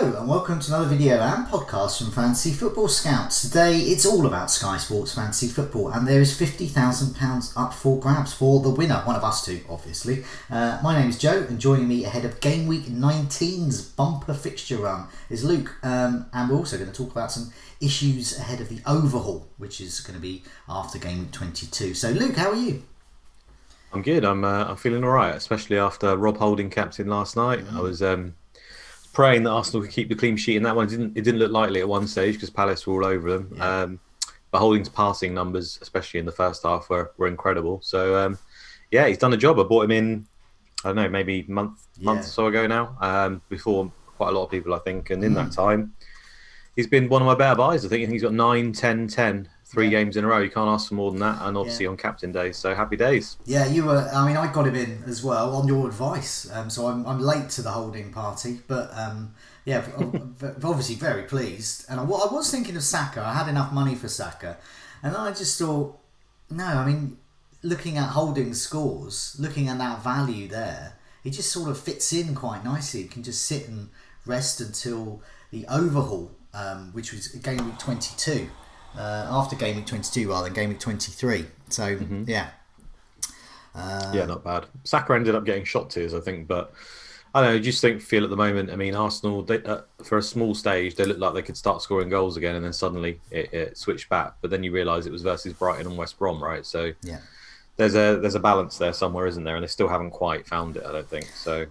Hello and welcome to another video and podcast from Fantasy Football Scouts. Today it's all about Sky Sports Fantasy Football and there is £50,000 up for grabs for the winner, one of us two obviously. My name is Joe and joining me ahead of Gameweek 19's bumper fixture run is Luke, and we're also going to talk about some issues ahead of the overhaul, which is going to be after Gameweek 22. So Luke, how are you? I'm good. I'm feeling all right, especially after Rob Holding captain last night. I was praying that Arsenal could keep the clean sheet, and that one didn't look likely at one stage because Palace were all over them. Yeah. But Holding's passing numbers, especially in the first half, were incredible. So yeah, he's done a job. I bought him in, I don't know, maybe month or so ago now. Before quite a lot of people, I think, and in that time, he's been one of my better buys. I think he's got 9, 10, 10. 3 games in a row. You can't ask for more than that, and obviously on captain days, so happy days. Yeah, you were. I mean, I got him in as well on your advice, so I'm late to the Holding party, but yeah, obviously very pleased. And I was thinking of Saka. I had enough money for Saka, and I just thought, no, I mean, looking at Holding's scores, looking at that value there, it just sort of fits in quite nicely. You can just sit and rest until the overhaul, which was game week 22. After Game Week 22 rather than Game Week 23. So, yeah. Yeah, not bad. Saka ended up getting shot tiers, I think, but I don't know, I just feel at the moment, I mean, Arsenal, they, for a small stage, they looked like they could start scoring goals again, and then suddenly it switched back. But then you realise it was versus Brighton and West Brom, right? So yeah, there's a balance there somewhere, isn't there? And they still haven't quite found it, I don't think. So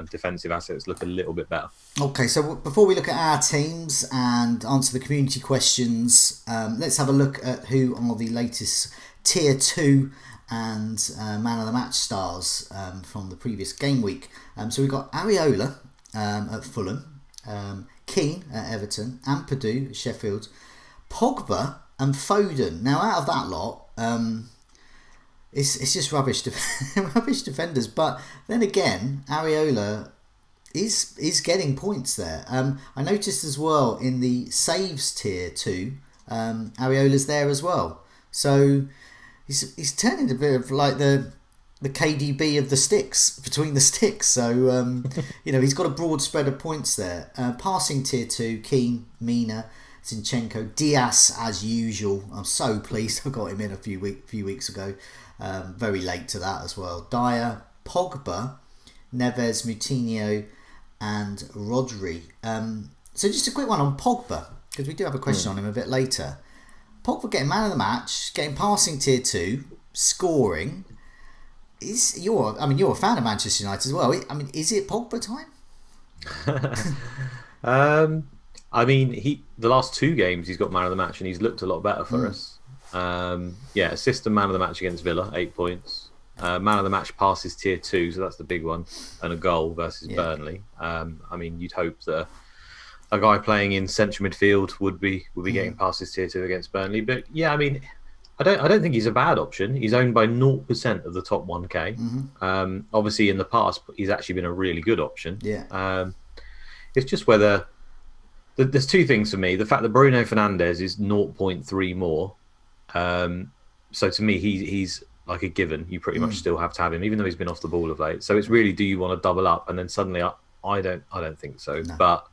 defensive assets look a little bit better. Okay, so before we look at our teams and answer the community questions, let's have a look at who are the latest Tier 2 and Man of the Match stars from the previous game week. So we've got Areola at Fulham, Keane at Everton, Ampadu at Sheffield, Pogba and Foden. Now out of that lot, it's just rubbish defenders, but then again, Areola is getting points there. I noticed as well in the saves tier 2, Areola's there as well. So he's turning a bit of like the KDB of the sticks, between the sticks. So he's got a broad spread of points there. Passing tier 2, Keane, Mina, Zinchenko, Diaz as usual. I'm so pleased I got him in a few weeks ago. Very late to that as well. Dyer, Pogba, Neves, Moutinho and Rodri. So just a quick one on Pogba, because we do have a question on him a bit later. Pogba getting man of the match, getting passing tier 2, scoring. You're a fan of Manchester United as well. I mean, is it Pogba time? I mean, the last 2 games he's got man of the match and he's looked a lot better for us. Assist and man of the match against Villa, 8 points. Man of the match passes tier 2, so that's the big one, and a goal versus Burnley. I mean, you'd hope that a guy playing in central midfield would be getting passes tier 2 against Burnley. But yeah, I mean, I don't think he's a bad option. He's owned by 0% of the top 1k. Obviously, in the past, he's actually been a really good option. Yeah. It's just whether there's 2 things for me. The fact that Bruno Fernandes is 0.3 more. So to me, he's like a given. You pretty much still have to have him, even though he's been off the ball of late. So it's really, do you want to double up? And then suddenly, I don't think so. No. But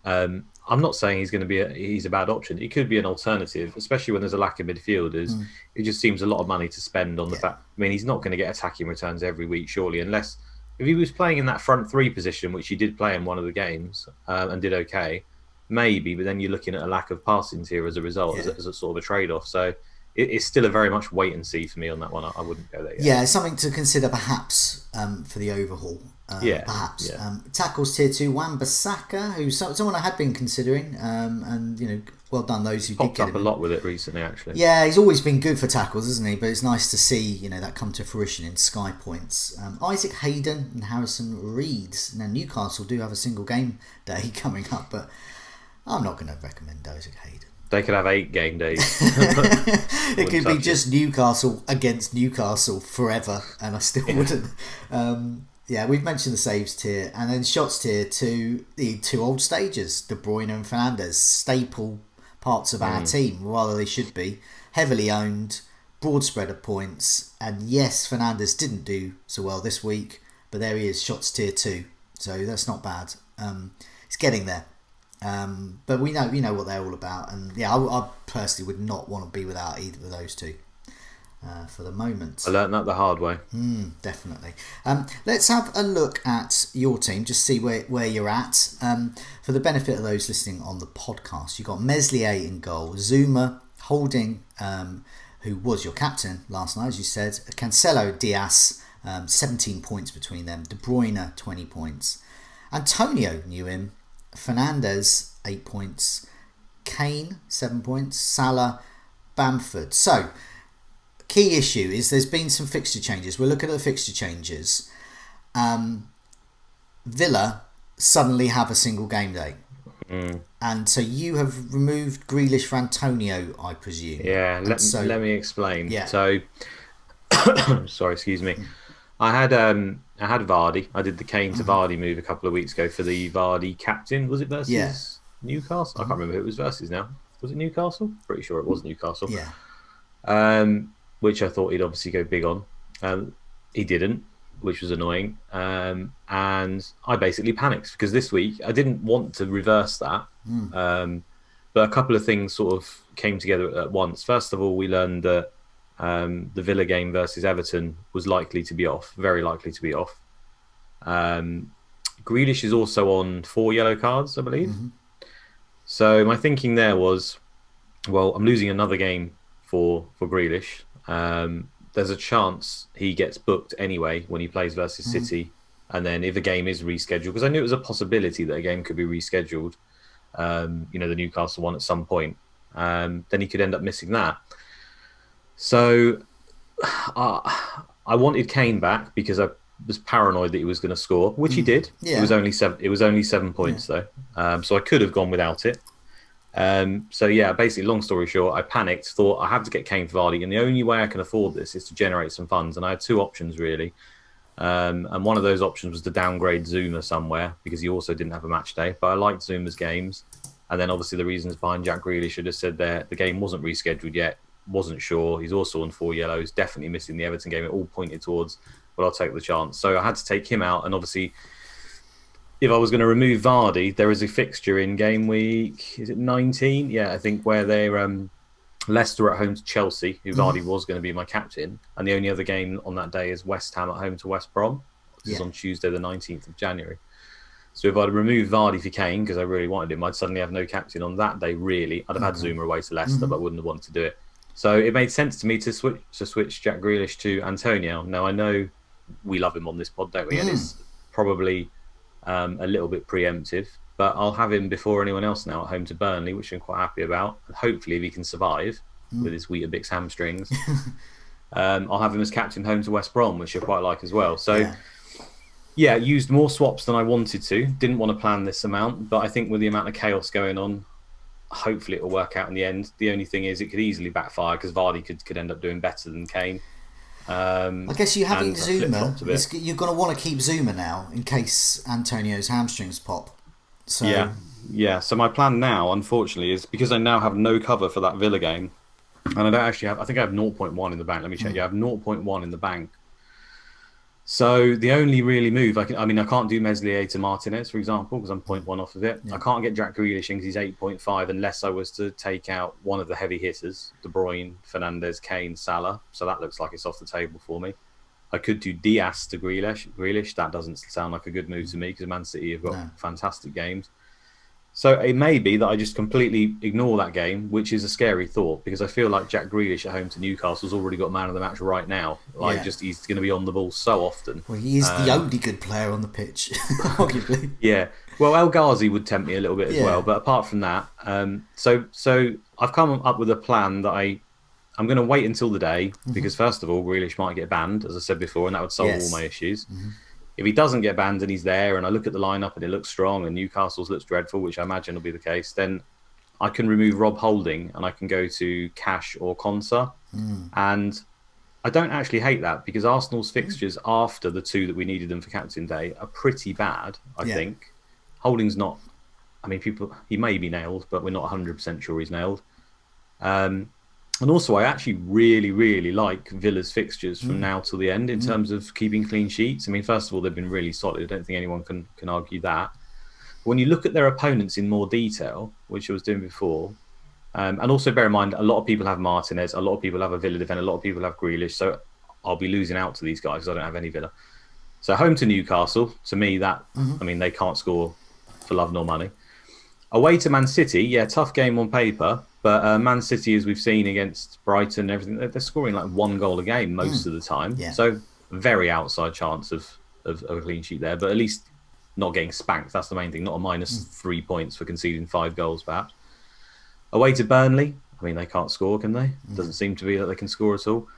I'm not saying he's a bad option. He could be an alternative, especially when there's a lack of midfielders. It just seems a lot of money to spend on the fact. I mean, he's not going to get attacking returns every week, surely, unless if he was playing in that front 3 position, which he did play in one of the games and did okay, maybe. But then you're looking at a lack of passings here as a result, as a sort of a trade-off. So it's still a very much wait and see for me on that one. I wouldn't go there yet. Yeah, something to consider perhaps for the overhaul. Perhaps. Yeah. Tackles tier 2, Wan-Bissaka, who's someone I had been considering, and well done those who popped did get up a lot with it recently, actually. Yeah, he's always been good for tackles, isn't he? But it's nice to see that come to fruition in Sky points. Isaac Hayden and Harrison Reed. Now Newcastle do have a single game day coming up, but I'm not going to recommend Isaac Hayden. They could have 8 game days. It could be just Newcastle against Newcastle forever, and I still wouldn't. Yeah, we've mentioned the saves tier, and then shots tier 2, the 2 old stages, De Bruyne and Fernandes, staple parts of our team, rather they should be. Heavily owned, broad spread of points, and yes, Fernandes didn't do so well this week, but there he is, shots tier 2, so that's not bad. He's getting there. But we know what they're all about, and yeah, I personally would not want to be without either of those two for the moment. I learned that the hard way. Definitely. Let's have a look at your team, just see where you're at. For the benefit of those listening on the podcast, you've got Meslier in goal, Zuma, Holding, who was your captain last night, as you said, Cancelo, Diaz, 17 points between them, De Bruyne, 20 points, Antonio, knew him, Fernandes, 8 points, Kane, 7 points, Salah, Bamford. So, key issue is there's been some fixture changes. We're looking at the fixture changes. Villa suddenly have a single game day. And so you have removed Grealish for Antonio, I presume. Yeah, let me explain. Yeah. So, sorry, excuse me. I had Vardy. I did the Kane to Vardy move a couple of weeks ago for the Vardy captain. Was it versus Newcastle? I can't remember who it was versus now. Was it Newcastle? Pretty sure it was Newcastle. Yeah. Which I thought he'd obviously go big on. He didn't, which was annoying. And I basically panicked because this week I didn't want to reverse that. But a couple of things sort of came together at once. First of all, we learned that the Villa game versus Everton was likely to be off, very likely to be off. Grealish is also on 4 yellow cards, I believe. So my thinking there was, well, I'm losing another game for Grealish. There's a chance he gets booked anyway when he plays versus City. And then if a game is rescheduled, because I knew it was a possibility that a game could be rescheduled, the Newcastle one at some point, then he could end up missing that. So I wanted Kane back because I was paranoid that he was going to score, which he did. Yeah. It was only 7 points though, so I could have gone without it. So yeah, basically, long story short, I panicked, thought I have to get Kane for Vardy, and the only way I can afford this is to generate some funds. And I had 2 options really, and one of those options was to downgrade Zuma somewhere because he also didn't have a match day. But I liked Zuma's games, and then obviously the reasons behind Jack Grealish should have said there the game wasn't rescheduled yet, wasn't sure. He's also on 4 yellows, definitely missing the Everton game. It all pointed towards, well, I'll take the chance. So I had to take him out, and obviously, if I was going to remove Vardy, there is a fixture in Gameweek, is it 19? Yeah, I think, where they're Leicester at home to Chelsea, who Vardy was going to be my captain. And the only other game on that day is West Ham at home to West Brom. This is on Tuesday, the 19th of January. So if I'd removed Vardy for Kane, because I really wanted him, I'd suddenly have no captain on that day, really. I'd have had Zuma away to Leicester, but I wouldn't have wanted to do it. So it made sense to me to switch Jack Grealish to Antonio. Now, I know we love him on this pod, don't we? And it's probably a little bit preemptive, but I'll have him before anyone else now at home to Burnley, which I'm quite happy about. And hopefully, if he can survive with his Weetabix hamstrings, I'll have him as captain home to West Brom, which I quite like as well. So, yeah, used more swaps than I wanted to. Didn't want to plan this amount, but I think with the amount of chaos going on, hopefully it'll work out in the end. The only thing is it could easily backfire because Vardy could end up doing better than Kane. I guess you having Zuma, you're going to want to keep Zuma now in case Antonio's hamstrings pop. So yeah. So my plan now, unfortunately, is because I now have no cover for that Villa game, and I don't actually have. I think I have 0.1 in the bank. Let me check. Yeah, I have 0.1 in the bank. So the only really move I can't do Meslier to Martinez, for example, because I'm 0.1 off of it. I can't get Jack Grealish in because he's 8.5 unless I was to take out one of the heavy hitters, De Bruyne, Fernandes, Kane, Salah. So that looks like it's off the table for me. I could do Diaz to Grealish. That doesn't sound like a good move to me because Man City have got fantastic games. So it may be that I just completely ignore that game, which is a scary thought because I feel like Jack Grealish at home to Newcastle's already got man of the match right now. He's going to be on the ball so often. Well, he is the only good player on the pitch, arguably. Yeah. Well, El Ghazi would tempt me a little bit as well, but apart from that, so I've come up with a plan that I'm going to wait until the day because first of all, Grealish might get banned, as I said before, and that would solve all my issues. If he doesn't get banned and he's there and I look at the lineup and it looks strong and Newcastle's looks dreadful, which I imagine will be the case, then I can remove Rob Holding and I can go to Cash or Konsa. And I don't actually hate that because Arsenal's fixtures after the 2 that we needed them for Captain Day are pretty bad, I think. Holding's not... he may be nailed, but we're not 100% sure he's nailed. And also, I actually really, really like Villa's fixtures from now till the end in terms of keeping clean sheets. First of all, they've been really solid. I don't think anyone can argue that. When you look at their opponents in more detail, which I was doing before, and also bear in mind, a lot of people have Martinez, a lot of people have a Villa defender, a lot of people have Grealish, so I'll be losing out to these guys because I don't have any Villa. So home to Newcastle, to me, that I mean, they can't score for love nor money. Away to Man City, yeah, tough game on paper, but Man City, as we've seen against Brighton and everything, they're scoring like 1 goal a game most of the time. Yeah. So very outside chance of a clean sheet there, but at least not getting spanked. That's the main thing, not a minus 3 points for conceding 5 goals, perhaps. Away to Burnley, I mean, they can't score, can they? Doesn't seem to be that they can score at all.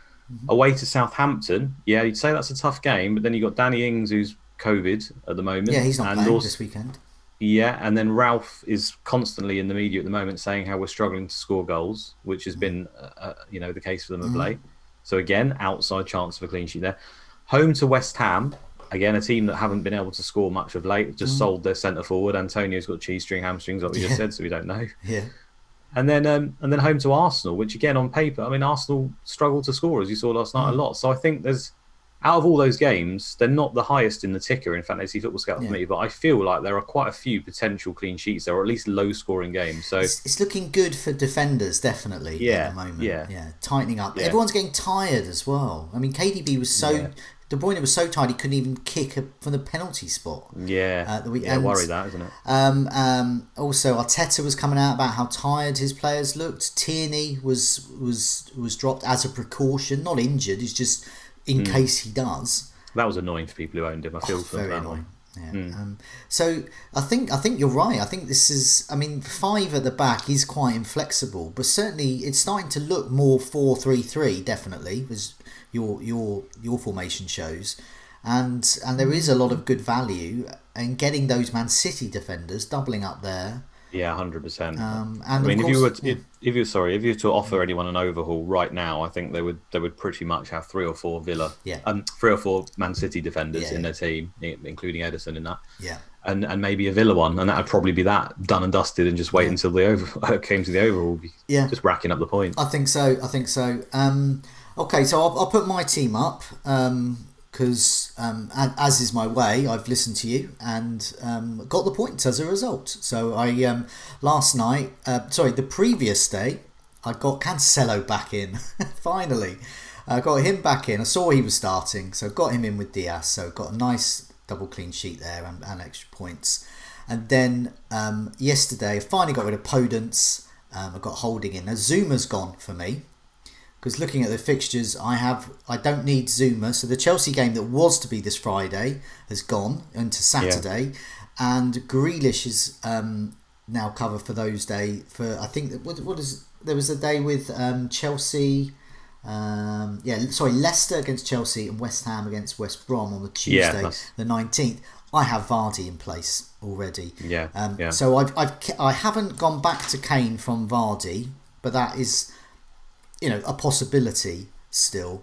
Away to Southampton, yeah, you'd say that's a tough game, but then you've got Danny Ings, who's COVID at the moment. Yeah, he's not playing this weekend. Yeah, and then Ralph is constantly in the media at the moment saying how we're struggling to score goals, which has been, the case for them of late. So again, outside chance of a clean sheet there. Home to West Ham, again, a team that haven't been able to score much of late, just sold their centre forward. Antonio's got cheese string hamstrings, like we just said, so we don't know. Yeah. And then home to Arsenal, which again on paper, I mean, Arsenal struggled to score, as you saw last night, a lot. So I think out of all those games, they're not the highest in the ticker in Fantasy Football Scout for me, but I feel like there are quite a few potential clean sheets there, or at least low-scoring games. So it's looking good for defenders, definitely, at the moment. Yeah, tightening up. Yeah. Everyone's getting tired as well. I mean, KDB was so... De Bruyne was so tired he couldn't even kick from the penalty spot. Yeah, worry that, isn't it? Also, Arteta was coming out about how tired his players looked. Tierney was dropped as a precaution, not injured. He's just in case he does. That was annoying for people who owned him. I feel for very that annoying. Yeah. So I think you're right. I think this is. I mean, 5 at the back is quite inflexible, but certainly it's starting to look more 4-3-3. Definitely, as your formation shows, and there is a lot of good value in getting those Man City defenders doubling up there. Yeah, 100%. And I mean, course, if you were to offer anyone an overhaul right now, I think they would pretty much have 3 or 4 Villa, 3 or 4 Man City defenders in their team, including Ederson in that. Yeah. And maybe a Villa one, and that would probably be that done and dusted, and just wait until the came to the overhaul. Just racking up the points. I think so. Okay, so I'll put my team up because, as is my way, I've listened to you and got the points as a result. So I the previous day, I got Cancelo back in. Finally, I got him back in. I saw he was starting, so got him in with Diaz. So got a nice double clean sheet there and extra points. And then yesterday, I finally got rid of Podence. I got Holding in. Now Zuma's gone for me. Because looking at the fixtures, I don't need Zuma. So the Chelsea game that was to be this Friday has gone into Saturday, and Grealish is now covered for those days. For I think there was a day with Chelsea. Leicester against Chelsea and West Ham against West Brom on the Tuesday, the 19th. I have Vardy in place already. So I haven't gone back to Kane from Vardy, but that is, a possibility still.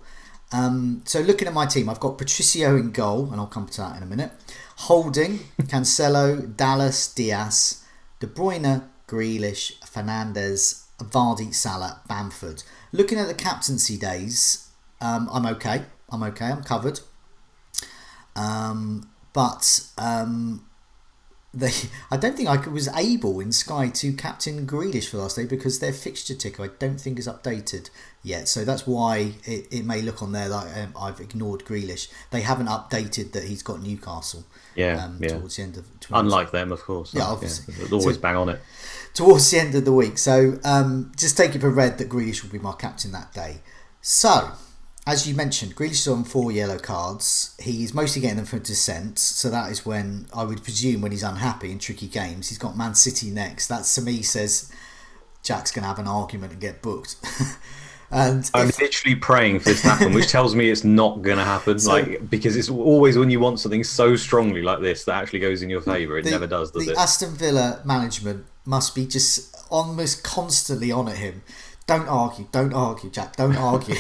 So looking at my team, I've got Patricio in goal, and I'll come to that in a minute. Holding, Cancelo, Dallas, Diaz, De Bruyne, Grealish, Fernandes, Vardy, Salah, Bamford. Looking at the captaincy days, I'm okay. I'm covered. I don't think I was able in Sky to captain Grealish for last day because their fixture ticker I don't think is updated yet. So that's why it may look on there like I've ignored Grealish. They haven't updated that he's got Newcastle. Towards the end of unlike them, of course. Yeah, obviously. They'll always bang on it towards the end of the week. So just take it for red that Grealish will be my captain that day. So, as you mentioned, Grealish is on 4 yellow cards. He's mostly getting them for dissent, so that is when I would presume when he's unhappy in tricky games. He's got Man City next. That to me says Jack's going to have an argument and get booked. And I'm literally praying for this to happen, which tells me it's not going to happen. Because it's always when you want something so strongly like this that actually goes in your favour. It never does it? The Aston Villa management must be just almost constantly on at him. Don't argue, Jack, don't argue.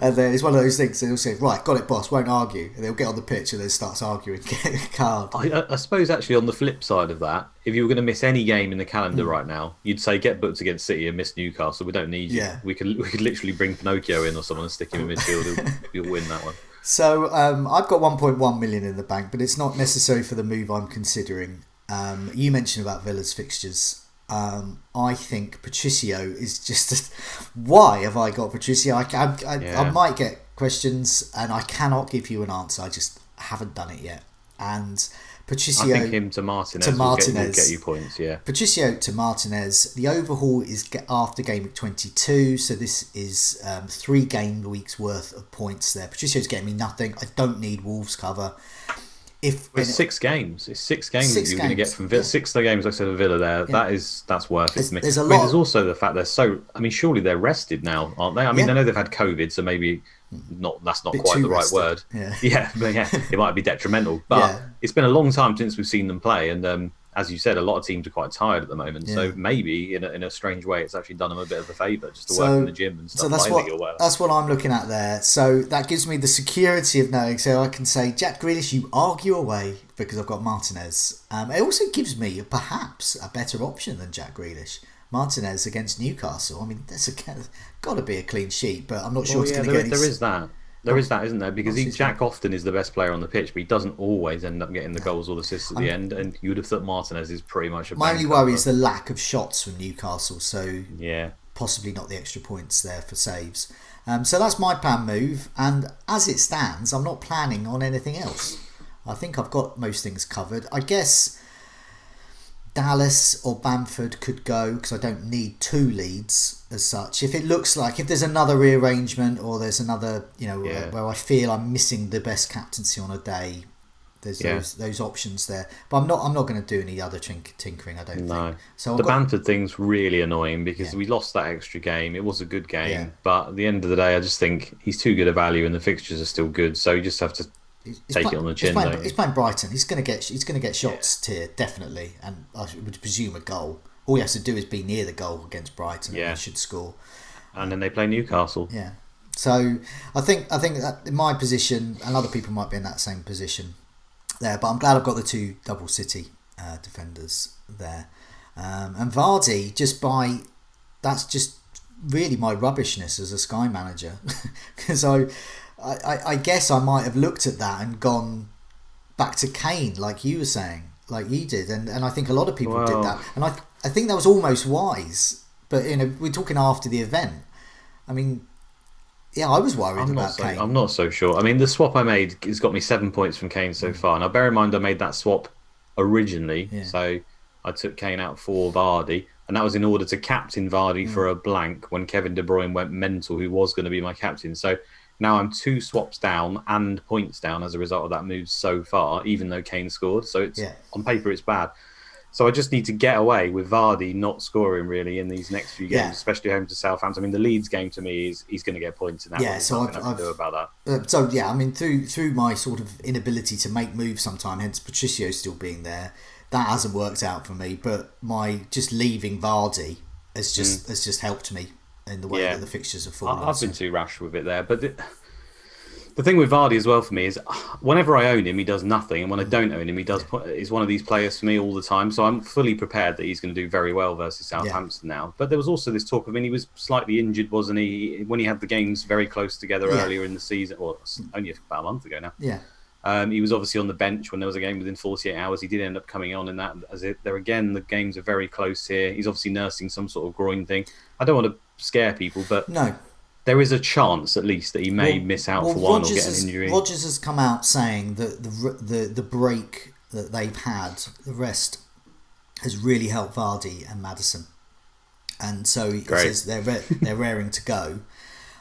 And then it's one of those things, they'll say, right, got it, boss, won't argue. And they'll get on the pitch and then starts arguing, get a card. I suppose actually on the flip side of that, if you were going to miss any game in the calendar right now, you'd say get booked against City and miss Newcastle. We don't need you. Yeah. We could literally bring Pinocchio in or someone and stick him in midfield. You'll win that one. So I've got 1.1 million in the bank, but it's not necessary for the move I'm considering. You mentioned about Villa's fixtures. I think Patricio is just... Why have I got Patricio? I might get questions and I cannot give you an answer. I just haven't done it yet. And Patricio... I think him to Martinez will get you points, yeah. Patricio to Martinez. The overhaul is after game week 22, so this is 3 game weeks worth of points there. Patricio's getting me nothing. I don't need Wolves cover. It's 6 games. It's 6 games that you're going to get from Villa. 6 games, like I said, of Villa there. Yeah. That's worth it to me. There's also the fact they're so... I mean, surely they're rested now, aren't they? I mean, I know they've had COVID, so maybe that's not quite the right word. Yeah, but it might be detrimental. But it's been a long time since we've seen them play, and as you said, a lot of teams are quite tired at the moment. So maybe in a strange way, it's actually done them a bit of a favour just to work in the gym and stuff. So that's what I'm looking at there. So that gives me the security of knowing. So I can say, Jack Grealish, you argue away because I've got Martinez. It also gives me perhaps a better option than Jack Grealish. Martinez against Newcastle. I mean, there's got to be a clean sheet, but I'm not sure it's going to get any... There is that. There is that, isn't there? Because Jack often is the best player on the pitch, but he doesn't always end up getting the goals or the assists at the end. And you would have thought Martinez is pretty much a... My only worry is the lack of shots from Newcastle, so possibly not the extra points there for saves. So that's my plan move, and as it stands, I'm not planning on anything else. I think I've got most things covered. I guess Dallas or Bamford could go because I don't need 2 leads as such. If it looks like, if there's another rearrangement or there's another, where I feel I'm missing the best captaincy on a day, there's those options there. But I'm not going to do any other tinkering. I don't think. So the Bamford thing's really annoying because we lost that extra game. It was a good game, but at the end of the day, I just think he's too good a value and the fixtures are still good. So you just have to take it on the chin. He's playing Brighton. He's going to get shots here definitely, and I would presume a goal. All he has to do is be near the goal against Brighton, and he should score. And then they play Newcastle. Yeah. So I think that in my position, and other people might be in that same position there, but I'm glad I've got the 2 double City defenders there, and Vardy that's just really my rubbishness as a Sky manager, because I guess I might have looked at that and gone back to Kane, like you were saying, like you did, and I think a lot of people did that, and I think that was almost wise. But we're talking after the event. I mean, I was worried about Kane. I'm not so sure. I mean, the swap I made has got me 7 points from Kane so far. Now, bear in mind, I made that swap originally, so I took Kane out for Vardy, and that was in order to captain Vardy for a blank when Kevin De Bruyne went mental, who was going to be my captain. So now I'm 2 swaps down and points down as a result of that move so far, even though Kane scored. So it's on paper it's bad. So I just need to get away with Vardy not scoring really in these next few games, especially home to Southampton. I mean, the Leeds game to me is he's going to get points in that. Yeah, so I've do about that. I mean, through my sort of inability to make moves sometime, hence Patricio still being there, that hasn't worked out for me. But my just leaving Vardy has just helped me in the way that the fixtures have fallen. I've been too rash with it there, but the thing with Vardy as well for me is whenever I own him, he does nothing, and when I don't own him, he's one of these players for me all the time. So I'm fully prepared that he's going to do very well versus Southampton now. But there was also this talk of, he was slightly injured, wasn't he, when he had the games very close together earlier in the season, or only about a month ago now. Yeah. He was obviously on the bench when there was a game within 48 hours. He did end up coming on in that. The games are very close here. He's obviously nursing some sort of groin thing. I don't want to scare people, but there is a chance at least that he may miss out for one or get an injury. Rodgers has come out saying that the break that they've had, the rest, has really helped Vardy and Maddison, and so he says they're raring to go.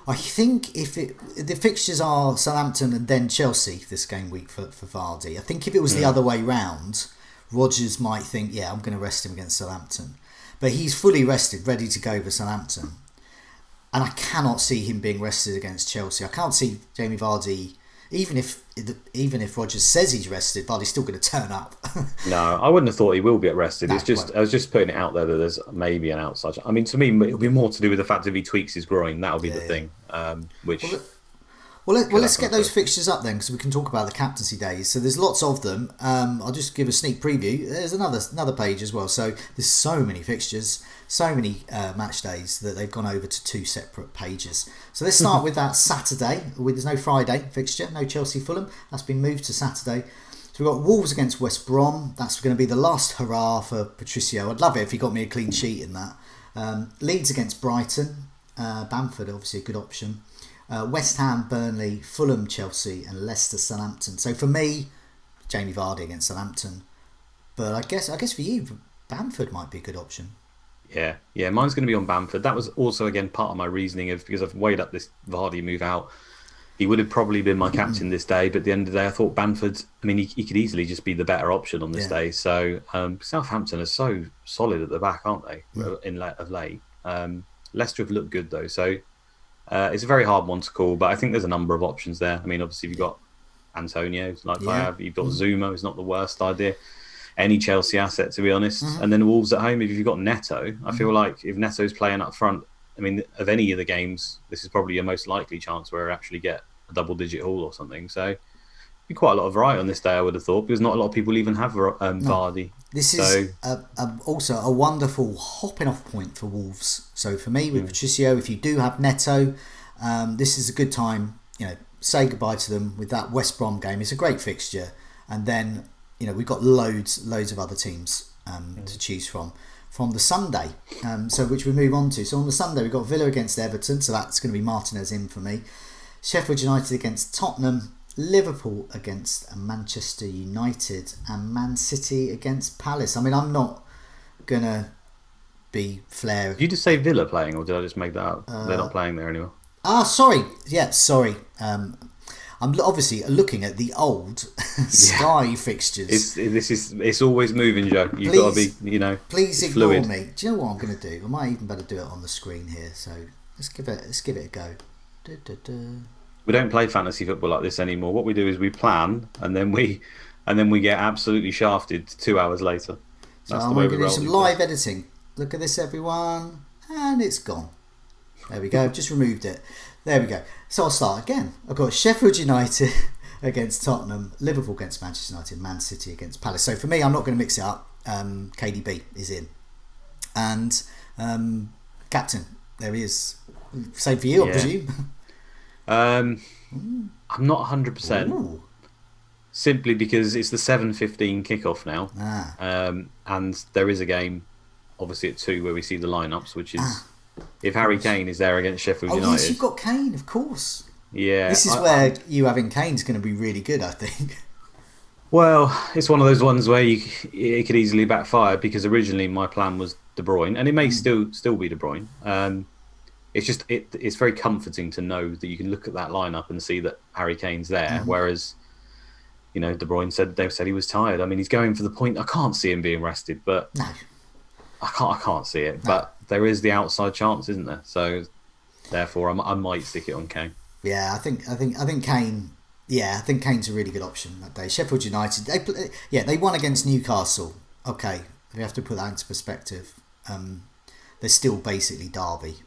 I think the fixtures are Southampton and then Chelsea this game week for Vardy. I think if it was the other way round, Rodgers might think, I'm going to rest him against Southampton, but he's fully rested, ready to go for Southampton. And I cannot see him being rested against Chelsea. I can't see Jamie Vardy, even if Rodgers says he's rested, Vardy's still going to turn up. No, I wouldn't have thought he will get rested. I was just putting it out there that there's maybe an outside. I mean, to me, it'll be more to do with the fact if he tweaks his groin, that'll be the thing. Let's get those fixtures up then, because we can talk about the captaincy days. So there's lots of them. I'll just give a sneak preview. There's another page as well. So there's so many fixtures, so many match days that they've gone over to 2 separate pages. So let's start with that Saturday. There's no Friday fixture, no Chelsea Fulham. That's been moved to Saturday. So we've got Wolves against West Brom. That's going to be the last hurrah for Patricio. I'd love it if he got me a clean sheet in that. Leeds against Brighton. Bamford, obviously a good option. West Ham, Burnley, Fulham, Chelsea, and Leicester, Southampton. So for me, Jamie Vardy against Southampton. But I guess for you, Bamford might be a good option. Yeah, mine's going to be on Bamford. That was also, again, part of my reasoning because I've weighed up this Vardy move out. He would have probably been my captain this day, but at the end of the day, I thought Bamford, he could easily just be the better option on this day. So Southampton are so solid at the back, aren't they, of late? Leicester have looked good, though. So it's a very hard one to call, but I think there's a number of options there. Obviously, you've got Antonio, I have. You've got Zuma, who's not the worst idea. Any Chelsea asset, to be honest. And then Wolves at home, if you've got Neto, I feel like if Neto's playing up front, of any of the games, this is probably your most likely chance where I actually get a double-digit haul or something. So, be quite a lot of variety on this day, I would have thought, because not a lot of people even have Vardy. This is also a wonderful hopping-off point for Wolves. So, for me, with Patricio, if you do have Neto, this is a good time, say goodbye to them with that West Brom game. It's a great fixture. And then, we've got loads of other teams to choose from the Sunday, which we move on to. So on the Sunday, we've got Villa against Everton, so that's going to be Martinez in for me. Sheffield United against Tottenham, Liverpool against Manchester United, and Man City against Palace. I'm not going to be flaring. Did you just say Villa playing, or did I just make that up? They're not playing there anymore. Sorry. Yeah, sorry. I'm obviously looking at the old Sky fixtures. It's always moving, Joe. You've got to be, Please ignore fluid. me. Do you know what I'm going to do? I might even better do it on the screen here. So let's give it a go. We don't play fantasy football like this anymore. What we do is we plan, and then we get absolutely shafted 2 hours later. That's so the way I'm we going to roll. do some live editing. Look at this, everyone, and it's gone. There we go. I've just removed it. There we go. So I'll start again. I've got Sheffield United against Tottenham, Liverpool against Manchester United, Man City against Palace. So for me, I'm not going to mix it up. KDB is in. And captain, there he is. Same for you, I presume. I'm not 100%. Simply because it's the 7:15 kickoff now. And there is a game, obviously at 2, where we see the lineups, which is... If Harry Kane is there against Sheffield United... yes, you've got Kane, of course. Yeah. This is where you having Kane's going to be really good, I think. Well, it's one of those ones where it could easily backfire, because originally my plan was De Bruyne, and it may still be De Bruyne. It's just it's very comforting to know that you can look at that lineup and see that Harry Kane's there, whereas De Bruyne said he was tired. He's going for the point. I can't see him being rested, but no. I can't see it, but there is the outside chance, isn't there? So therefore, I might stick it on Kane. Yeah, I think Kane. Yeah, I think Kane's a really good option that day. Sheffield United, they won against Newcastle. Okay, we have to put that into perspective. They're still basically Derby.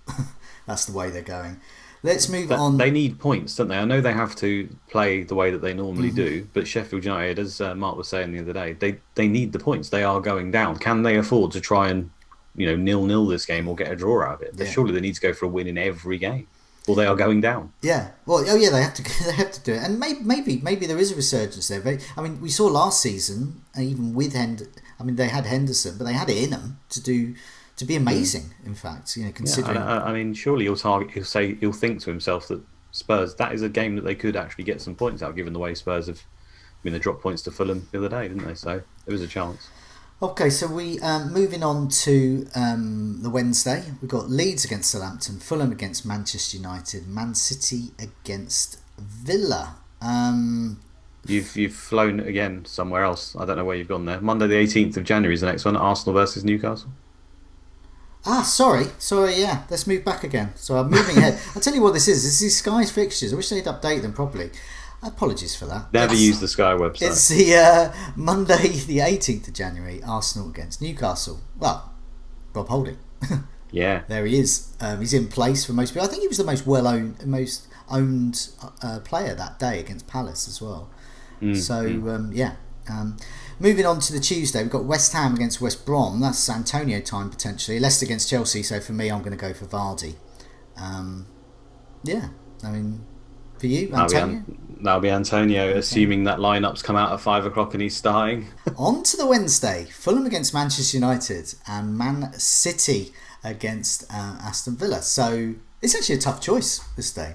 That's the way they're going. Let's move on. They need points, don't they? I know they have to play the way that they normally do, but Sheffield United, as Mark was saying the other day, they need the points. They are going down. Can they afford to try and 0-0 this game or get a draw out of it? Surely they need to go for a win in every game, or they are going down. Yeah. Well, they have to. They have to do it, and maybe there is a resurgence there. But we saw last season, even with they had Henderson, but they had it in them to be amazing. In fact, considering. Yeah, surely he'll think to himself that Spurs, that is a game that they could actually get some points out, given the way Spurs have. They dropped points to Fulham the other day, didn't they? So there was a chance. Okay, so we moving on to the Wednesday. We've got Leeds against Southampton, Fulham against Manchester United, Man City against Villa. You've flown again somewhere else. I don't know where you've gone there. Monday the 18th of January is the next one. Arsenal versus Newcastle. Sorry, yeah. Let's move back again. So I'm moving ahead. I'll tell you what this is. This is Sky's fixtures. I wish they'd update them properly. Apologies for that. Never use the Sky website. It's the Monday the 18th of January, Arsenal against Newcastle. Well, Rob Holding. Yeah. There he is. He's in place for most people. I think he was the most most owned player that day against Palace as well. Moving on to the Tuesday, we've got West Ham against West Brom. That's Antonio time potentially. Leicester against Chelsea. So for me, I'm going to go for Vardy. For you, That'll Antonio? that'll be Antonio, assuming that lineup's come out at 5 o'clock and he's starting. On to the Wednesday. Fulham against Manchester United and Man City against Aston Villa. So it's actually a tough choice this day.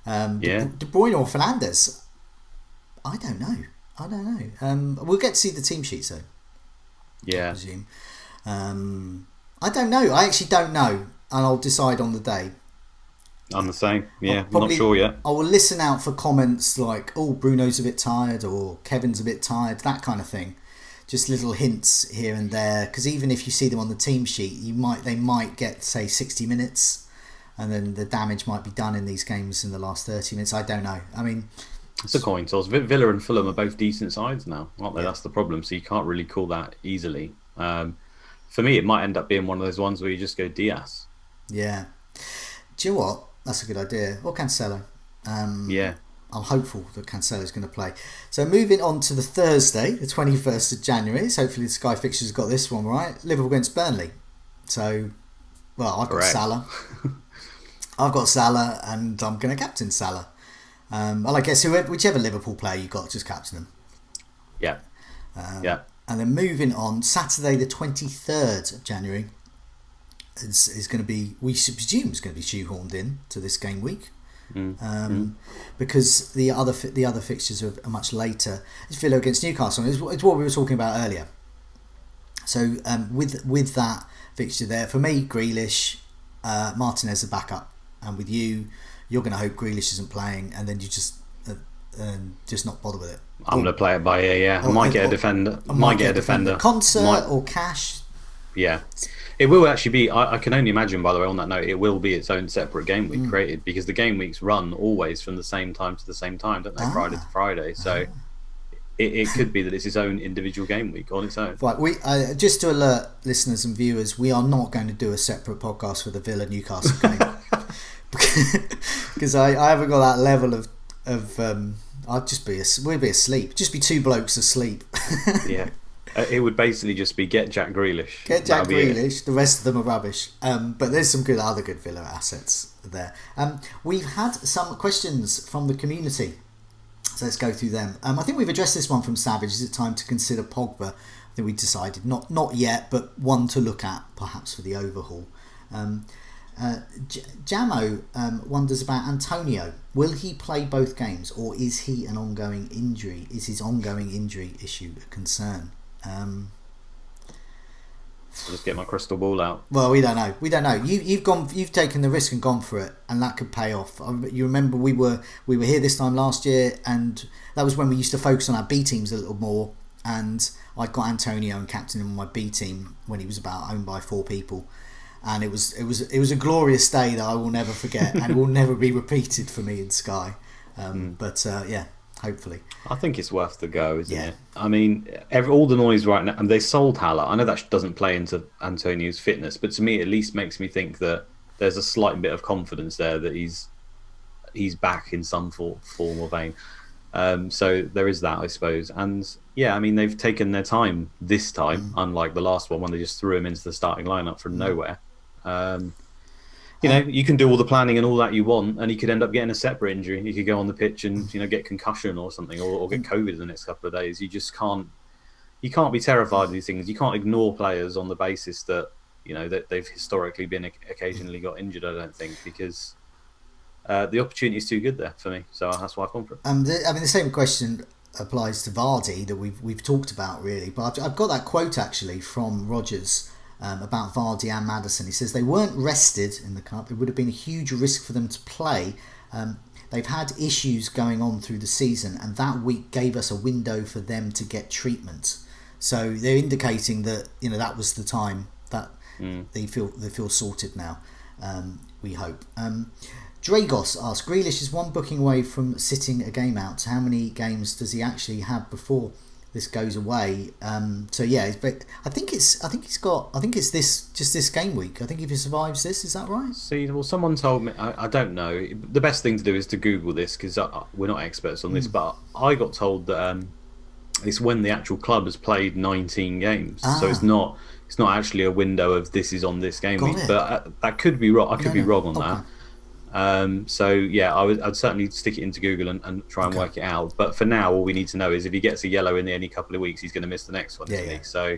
De Bruyne or Fernandes? I don't know. We'll get to see the team sheets though. Yeah. I presume. I don't know. I actually don't know, and I'll decide on the day. I'm the same. Yeah, not sure yet. I will listen out for comments like, "Oh, Bruno's a bit tired," or "Kevin's a bit tired," that kind of thing. Just little hints here and there, because even if you see them on the team sheet, they might get, say, 60 minutes, and then the damage might be done in these games in the last 30 minutes. I don't know. I mean, it's a coin toss. Villa and Fulham are both decent sides now, aren't they? Yeah. That's the problem. So you can't really call that easily. For me, it might end up being one of those ones where you just go Diaz. Yeah. Do you know what? That's a good idea. Or Cancelo. Yeah. I'm hopeful that Cancelo's going to play. So moving on to the Thursday, the 21st of January. So hopefully the Sky Fixtures got this one right. Liverpool against Burnley. So, well, I've got Salah. I've got Salah, and I'm going to captain Salah. Well, I guess whichever Liverpool player you got, just captain them. Yeah. And then moving on, Saturday the 23rd of January is going to be, we should presume, is going to be shoehorned in to this game week. Because the other fixtures are much later. It's Villa against Newcastle. It's what we were talking about earlier. So with that fixture there, for me, Grealish, Martinez a backup, and with you, you're going to hope Grealish isn't playing, and then you just not bother with it. I'm going to play it by ear. Yeah, I might get a defender. Might get a defender. Concert or Cash. Yeah. It will actually be, I can only imagine, by the way, on that note, it will be its own separate game week created, because the game weeks run always from the same time to the same time, don't they? Friday to Friday. So it could be that it's its own individual game week on its own. Right. We just to alert listeners and viewers, we are not going to do a separate podcast for the Villa Newcastle game. Because I haven't got that level of we'd be asleep. Just be two blokes asleep. Yeah. It would basically just be get Jack Grealish. Get Jack Grealish. The rest of them are rubbish. But there's some other good Villa assets there. We've had some questions from the community, so let's go through them. I think we've addressed this one from Savage. Is it time to consider Pogba? I think we decided not yet, but one to look at perhaps for the overhaul. Jamo wonders about Antonio. Will he play both games, or is he an ongoing injury? Is his ongoing injury issue a concern? I'll just get my crystal ball out. Well, we don't know. You've taken the risk and gone for it, and that could pay off. You remember we were here this time last year, and that was when we used to focus on our B teams a little more. And I got Antonio and captain him on my B team when he was about owned by 4 people, and it was a glorious day that I will never forget, and will never be repeated for me in Sky. But hopefully. I think it's worth the go, isn't it? I mean, all the noise right now, and they sold Haller. I know that doesn't play into Antonio's fitness, but to me, at least makes me think that there's a slight bit of confidence there that he's back in some form or vein. So there is that, I suppose. And yeah, I mean, they've taken their time this time, unlike the last one when they just threw him into the starting lineup from nowhere. You can do all the planning and all that you want, and he could end up getting a separate injury. He could go on the pitch and get concussion or something, or get COVID in the next couple of days. You just can't. You can't be terrified of these things. You can't ignore players on the basis that that they've historically been occasionally got injured. I don't think, because the opportunity is too good there for me. So that's why I've gone for it. The same question applies to Vardy that we've talked about really, but I've got that quote actually from Rogers. About Vardy and Maddison. He says they weren't rested in the cup. It would have been a huge risk for them to play. They've had issues going on through the season, and that week gave us a window for them to get treatment. So they're indicating that that was the time that they feel sorted now. We hope. Dragos asks, Grealish is one booking away from sitting a game out. How many games does he actually have before this goes away? So yeah, but I think it's this game week. I think if he survives this, is that right? See, well, someone told me. I don't know. The best thing to do is to Google this, because we're not experts on this. But I got told that it's when the actual club has played 19 games, so it's not actually a window of this is on this game week. But that could be wrong. I could be wrong on that. So yeah, I'd certainly stick it into Google and try and work it out. But for now, all we need to know is if he gets a yellow in any couple of weeks, he's going to miss the next one, isn't he? So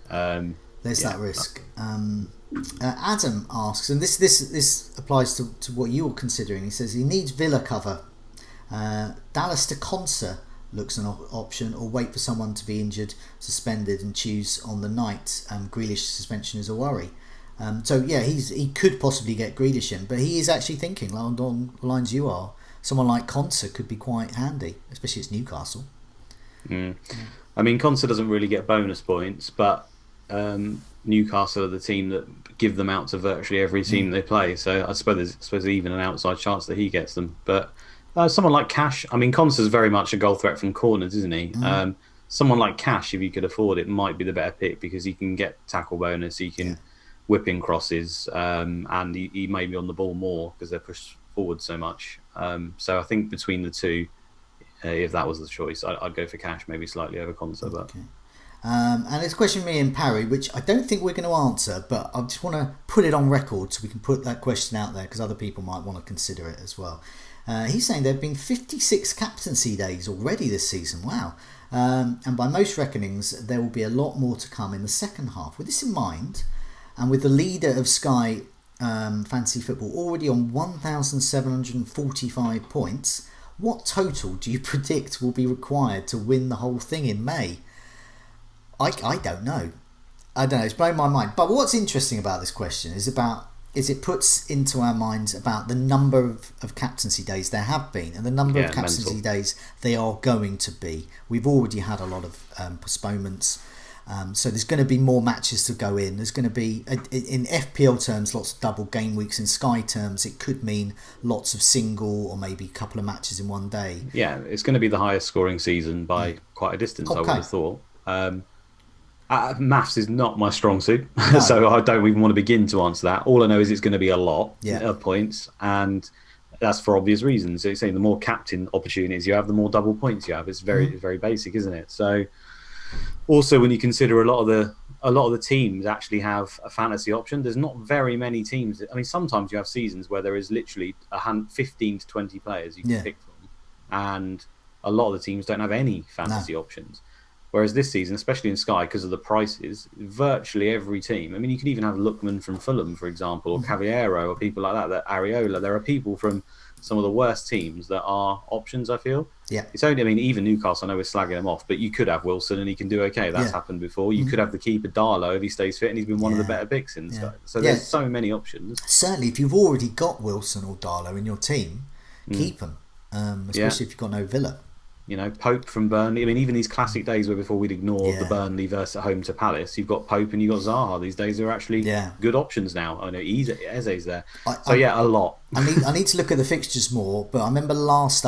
there's that risk. Adam asks, and this applies to what you're considering. He says he needs Villa cover. Dallas to Conser looks an option, or wait for someone to be injured, suspended, and choose on the night. Grealish suspension is a worry. He could possibly get Grealish in, but he is actually thinking along the lines you are. Someone like Conser could be quite handy, especially it's Newcastle. I mean, Conser doesn't really get bonus points, but Newcastle are the team that give them out to virtually every team they play. So I suppose there's even an outside chance that he gets them. But someone like Cash, I mean, Conser's very much a goal threat from corners, isn't he? Someone like Cash, if you could afford it, might be the better pick because he can get tackle bonus, he can whip in crosses, and he may be on the ball more because they're pushed forward so much. So I think between the two, if that was the choice, I'd go for Cash, maybe slightly over Conser. But. And it's a question from me and Parry, which I don't think we're going to answer, but I just want to put it on record so we can put that question out there because other people might want to consider it as well. He's saying there have been 56 captaincy days already this season. Wow. And by most reckonings, there will be a lot more to come in the second half. With this in mind, and with the leader of Sky Fantasy Football already on 1,745 points, what total do you predict will be required to win the whole thing in May? I don't know. It's blown my mind. But what's interesting about this question is it puts into our minds about the number of captaincy days there have been and the number of captaincy days they are going to be. We've already had a lot of postponements. So there's going to be more matches to go in. There's going to be, in FPL terms, lots of double game weeks. In Sky terms, it could mean lots of single or maybe a couple of matches in one day. Yeah, it's going to be the highest scoring season by quite a distance, I would have thought. Maths is not my strong suit, so I don't even want to begin to answer that. All I know is it's going to be a lot of points, and that's for obvious reasons. So you're saying the more captain opportunities you have, the more double points you have. It's very basic, isn't it? So also when you consider a lot of the teams actually have a fantasy option, there's not very many teams. I mean, sometimes you have seasons where there is literally 15 to 20 players you can pick from, and a lot of the teams don't have any fantasy options. Whereas this season, especially in Sky, because of the prices, virtually every team. I mean, you could even have Lookman from Fulham, for example, or Cavallero, or people like that Areola. There are people from some of the worst teams that are options, I feel. Yeah. It's only, I mean, even Newcastle, I know we're slagging him off, but you could have Wilson and he can do okay. That's happened before. You could have the keeper Darlow if he stays fit, and he's been one of the better picks in Sky. So there's so many options. Certainly, if you've already got Wilson or Darlow in your team, keep them, especially if you've got no Villa. You know, Pope from Burnley. I mean, even these classic days where before we'd ignore the Burnley versus at home to Palace, you've got Pope and you've got Zaha. These days are actually good options now. I know Eze's there. A lot. I need to look at the fixtures more, but I remember last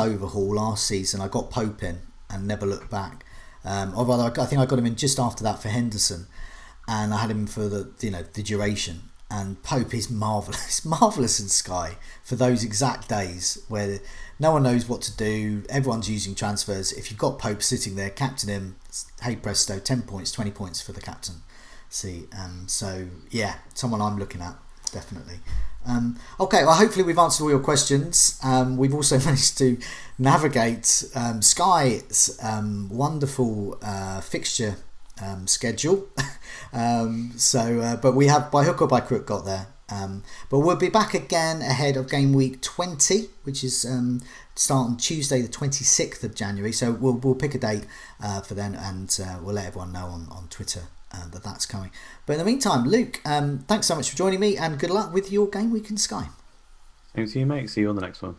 season, I got Pope in and never looked back. Or rather, I think I got him in just after that for Henderson, and I had him for the duration. And Pope is marvellous in Sky for those exact days where no one knows what to do. Everyone's using transfers. If you've got Pope sitting there, captain him, hey presto, 10 points, 20 points for the captain. Someone I'm looking at, definitely. Okay, well, hopefully we've answered all your questions. We've also managed to navigate Sky's wonderful fixture schedule. But we have by hook or by crook got there. But we'll be back again ahead of game week 20, which is start on Tuesday the 26th of January. So we'll pick a date for then, and we'll let everyone know on Twitter that's coming. But in the meantime, Luke, thanks so much for joining me, and good luck with your game week in Sky. Thanks to you, mate. See you on the next one.